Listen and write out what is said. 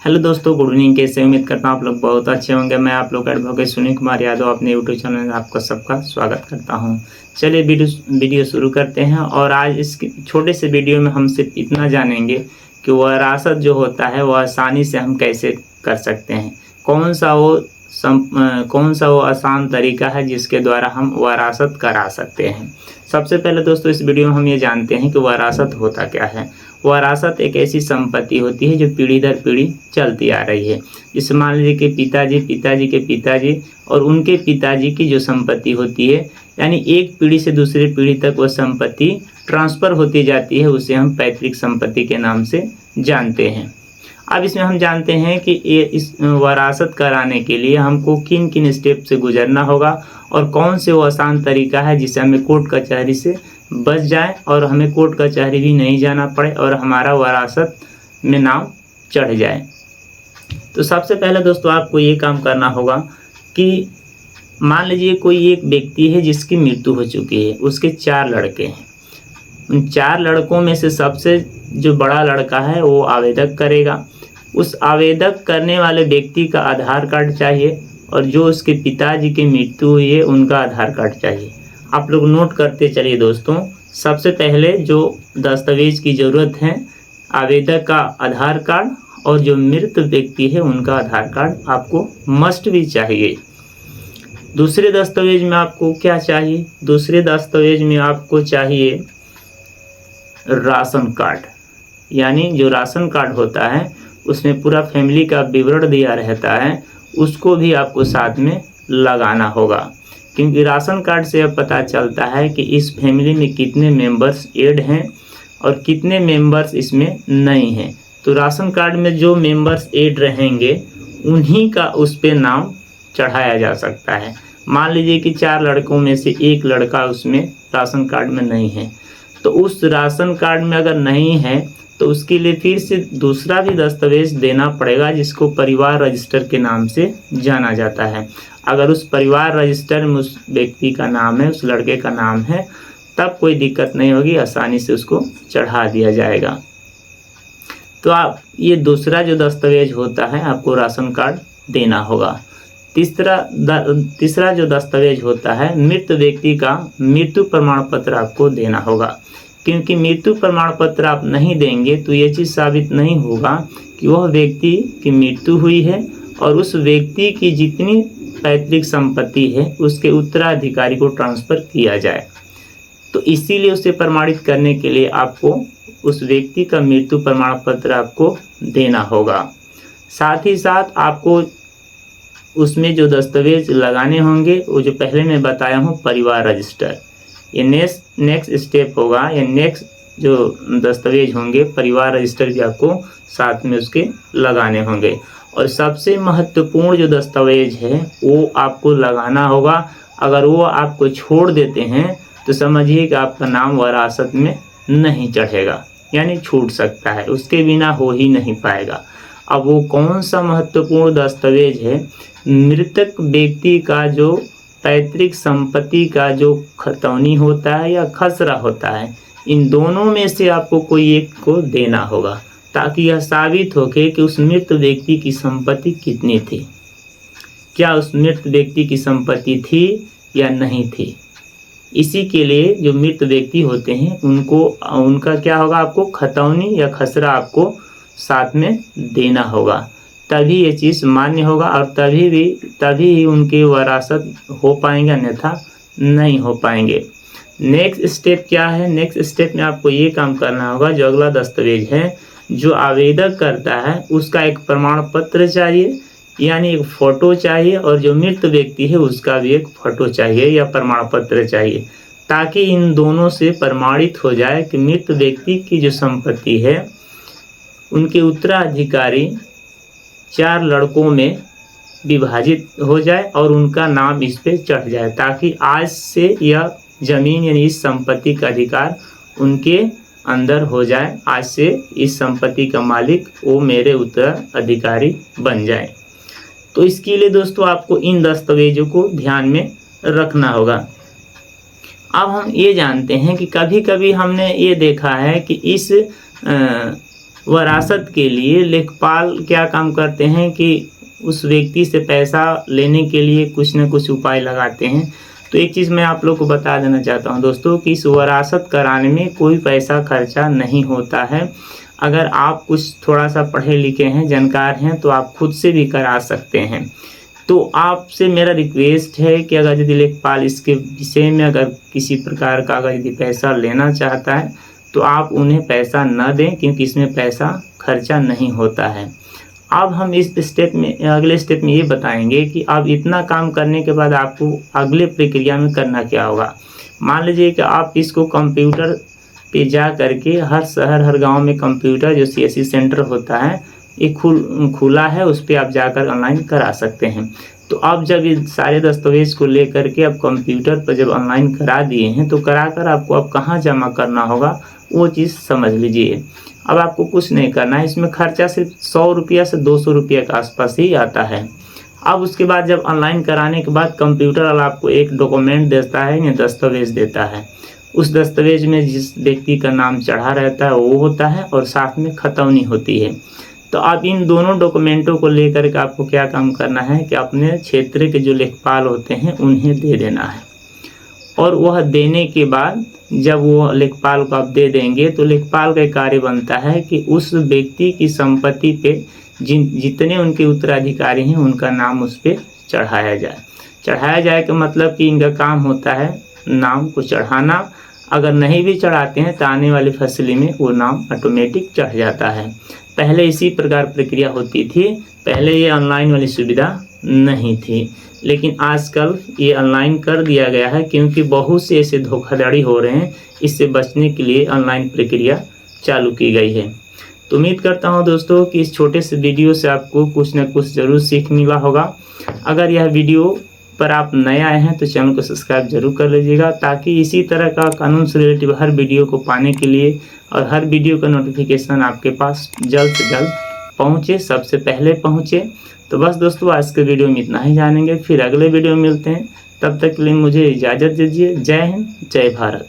Hello दोस्तों, good evening. कैसे उम्मीद करता हूँ आप लोग बहुत अच्छे होंगे। मैं आप लोग का एडवोकेट सुनील कुमार यादव अपने यूट्यूब चैनल में आपका सबका स्वागत करता हूँ। चलिए वीडियो शुरू करते हैं। और आज इस छोटे से वीडियो में हम सिर्फ इतना जानेंगे कि वरासत जो होता है वह आसानी से हम कैसे कर सकते हैं। कौन सा वो आसान तरीका है जिसके द्वारा हम वरासत करा सकते हैं। सबसे पहले दोस्तों इस वीडियो में हम ये जानते हैं कि वरासत होता क्या है। वरासत एक ऐसी संपत्ति होती है जो पीढ़ी दर पीढ़ी चलती आ रही है। जैसे मान लीजिए कि पिताजी के पिताजी और उनके पिताजी की जो संपत्ति होती है, यानी एक पीढ़ी से दूसरी पीढ़ी तक वह संपत्ति ट्रांसफ़र होती जाती है, उसे हम पैतृक संपत्ति के नाम से जानते हैं। अब इसमें हम जानते हैं कि इस वरासत कराने के लिए हमको किन किन स्टेप से गुजरना होगा और कौन से वो आसान तरीका है जिससे हमें कोर्ट कचहरी से बच जाए और हमें कोर्ट कचहरी भी नहीं जाना पड़े और हमारा वरासत में नाम चढ़ जाए। तो सबसे पहले दोस्तों आपको ये काम करना होगा कि मान लीजिए कोई एक व्यक्ति है जिसकी मृत्यु हो चुकी है, उसके 4 लड़के हैं। उन 4 लड़कों में से सबसे जो बड़ा लड़का है वो आवेदक करेगा। उस आवेदक करने वाले व्यक्ति का आधार कार्ड चाहिए और जो उसके पिताजी की मृत्यु हुई है उनका आधार कार्ड चाहिए। आप लोग नोट करते चलिए दोस्तों। सबसे पहले जो दस्तावेज की ज़रूरत है, आवेदक का आधार कार्ड और जो मृत व्यक्ति है उनका आधार कार्ड आपको मस्ट भी चाहिए। दूसरे दस्तावेज में आपको क्या चाहिए? दूसरे दस्तावेज में आपको चाहिए राशन कार्ड। यानी जो राशन कार्ड होता है उसमें पूरा फैमिली का विवरण दिया रहता है, उसको भी आपको साथ में लगाना होगा, क्योंकि राशन कार्ड से अब पता चलता है कि इस फैमिली में कितने मेंबर्स ऐड हैं और कितने मेंबर्स इसमें नहीं हैं। तो राशन कार्ड में जो मेंबर्स ऐड रहेंगे उन्हीं का उस पे नाम चढ़ाया जा सकता है। मान लीजिए कि 4 लड़कों में से एक लड़का उसमें राशन कार्ड में नहीं है, तो उस राशन कार्ड में अगर नहीं है तो उसके लिए फिर से दूसरा भी दस्तावेज देना पड़ेगा जिसको परिवार रजिस्टर के नाम से जाना जाता है। अगर उस परिवार रजिस्टर में उस व्यक्ति का नाम है, उस लड़के का नाम है, तब कोई दिक्कत नहीं होगी, आसानी से उसको चढ़ा दिया जाएगा। तो आप ये दूसरा जो दस्तावेज होता है आपको राशन कार्ड देना होगा। तीसरा जो दस्तावेज होता है मृत व्यक्ति का मृत्यु प्रमाण पत्र आपको देना होगा, क्योंकि मृत्यु प्रमाण पत्र आप नहीं देंगे तो ये चीज़ साबित नहीं होगा कि वह व्यक्ति की मृत्यु हुई है और उस व्यक्ति की जितनी पैतृक संपत्ति है उसके उत्तराधिकारी को ट्रांसफ़र किया जाए। तो इसीलिए उसे प्रमाणित करने के लिए आपको उस व्यक्ति का मृत्यु प्रमाण पत्र आपको देना होगा। साथ ही साथ आपको उसमें जो दस्तावेज लगाने होंगे वो जो पहले मैं बताया हूँ परिवार रजिस्टर, ये नेक्स्ट स्टेप होगा। या नेक्स्ट जो दस्तावेज होंगे परिवार रजिस्टर भी आपको साथ में उसके लगाने होंगे। और सबसे महत्वपूर्ण जो दस्तावेज है वो आपको लगाना होगा। अगर वो आपको छोड़ देते हैं तो समझिए कि आपका नाम वरासत में नहीं चढ़ेगा, यानी छूट सकता है, उसके बिना हो ही नहीं पाएगा। अब वो कौन सा महत्वपूर्ण दस्तावेज है? मृतक व्यक्ति का जो पैतृक संपत्ति का जो खतौनी होता है या खसरा होता है, इन दोनों में से आपको कोई एक को देना होगा, ताकि यह साबित हो कि उस मृत व्यक्ति की संपत्ति कितनी थी, क्या उस मृत व्यक्ति की संपत्ति थी या नहीं थी। इसी के लिए जो मृत व्यक्ति होते हैं उनका क्या होगा, आपको खतौनी या खसरा आपको साथ में देना होगा, तभी ये चीज़ मान्य होगा और तभी ही उनके वरासत हो पाएंगे, अन्यथा नहीं हो पाएंगे। नेक्स्ट स्टेप क्या है? नेक्स्ट स्टेप में आपको ये काम करना होगा, जो अगला दस्तावेज है जो आवेदक करता है उसका एक प्रमाण पत्र चाहिए, यानी एक फ़ोटो चाहिए, और जो मृत व्यक्ति है उसका भी एक फ़ोटो चाहिए या प्रमाण पत्र चाहिए, ताकि इन दोनों से प्रमाणित हो जाए कि मृत व्यक्ति की जो संपत्ति है उनके उत्तराधिकारी 4 लड़कों में विभाजित हो जाए और उनका नाम इस पे चढ़ जाए, ताकि आज से यह जमीन यानी इस संपत्ति का अधिकार उनके अंदर हो जाए। आज से इस संपत्ति का मालिक वो मेरे उत्तराधिकारी बन जाए। तो इसके लिए दोस्तों आपको इन दस्तावेजों को ध्यान में रखना होगा। अब हम ये जानते हैं कि कभी कभी हमने ये देखा है कि इस वरासत के लिए लेखपाल क्या काम करते हैं कि उस व्यक्ति से पैसा लेने के लिए कुछ न कुछ उपाय लगाते हैं। तो एक चीज़ मैं आप लोग को बता देना चाहता हूं दोस्तों कि इस वरासत कराने में कोई पैसा खर्चा नहीं होता है। अगर आप कुछ थोड़ा सा पढ़े लिखे हैं, जानकार हैं, तो आप खुद से भी करा सकते हैं। तो आपसे मेरा रिक्वेस्ट है कि अगर यदि लेखपाल इसके विषय में अगर किसी प्रकार का अगर यदि पैसा लेना चाहता है तो आप उन्हें पैसा न दें, क्योंकि इसमें पैसा खर्चा नहीं होता है। अब हम इस स्टेप में अगले स्टेप में ये बताएंगे कि अब इतना काम करने के बाद आपको अगले प्रक्रिया में करना क्या होगा। मान लीजिए कि आप इसको कंप्यूटर पे जा करके हर शहर हर गांव में कंप्यूटर जो CSC सेंटर होता है ये खुला है, उस पर आप जाकर ऑनलाइन करा सकते हैं। तो अब जब ये सारे दस्तावेज को लेकर के अब कंप्यूटर पर जब ऑनलाइन करा दिए हैं तो कराकर आपको अब कहाँ जमा करना होगा वो चीज़ समझ लीजिए। अब आपको कुछ नहीं करना है, इसमें खर्चा सिर्फ 100 रुपया से 200 रुपये के आसपास ही आता है। अब उसके बाद जब ऑनलाइन कराने के बाद कंप्यूटर वाला आपको एक डॉक्यूमेंट देता है या दस्तावेज देता है। उस दस्तावेज में जिस व्यक्ति का नाम चढ़ा रहता है वो होता है और साथ में खतौनी होती है। तो आप इन दोनों डॉक्यूमेंटों को लेकर के आपको क्या काम करना है कि अपने क्षेत्र के जो लेखपाल होते हैं उन्हें दे देना है। और वह देने के बाद जब वो लेखपाल को आप दे देंगे तो लेखपाल का कार्य बनता है कि उस व्यक्ति की संपत्ति पे जितने उनके उत्तराधिकारी हैं उनका नाम उस पर चढ़ाया जाए का मतलब कि इनका काम होता है नाम को चढ़ाना। अगर नहीं भी चढ़ाते हैं तो आने वाली फैसले में वो नाम ऑटोमेटिक चढ़ जाता है। पहले इसी प्रकार प्रक्रिया होती थी, पहले ये ऑनलाइन वाली सुविधा नहीं थी, लेकिन आजकल ये ऑनलाइन कर दिया गया है क्योंकि बहुत से ऐसे धोखाधड़ी हो रहे हैं। इससे बचने के लिए ऑनलाइन प्रक्रिया चालू की गई है। तो उम्मीद करता हूं दोस्तों कि इस छोटे से वीडियो से आपको कुछ न कुछ ज़रूर सीख मिला होगा। अगर यह वीडियो पर आप नए आए हैं तो चैनल को सब्सक्राइब जरूर कर लीजिएगा, ताकि इसी तरह का कानून से रिलेटिव हर वीडियो को पाने के लिए और हर वीडियो का नोटिफिकेशन आपके पास जल्द से जल्द पहुँचे, सबसे पहले पहुँचे। तो बस दोस्तों आज के वीडियो में इतना ही जानेंगे, फिर अगले वीडियो में मिलते हैं। तब तक के लिए मुझे इजाज़त दीजिए। जय हिंद, जय भारत।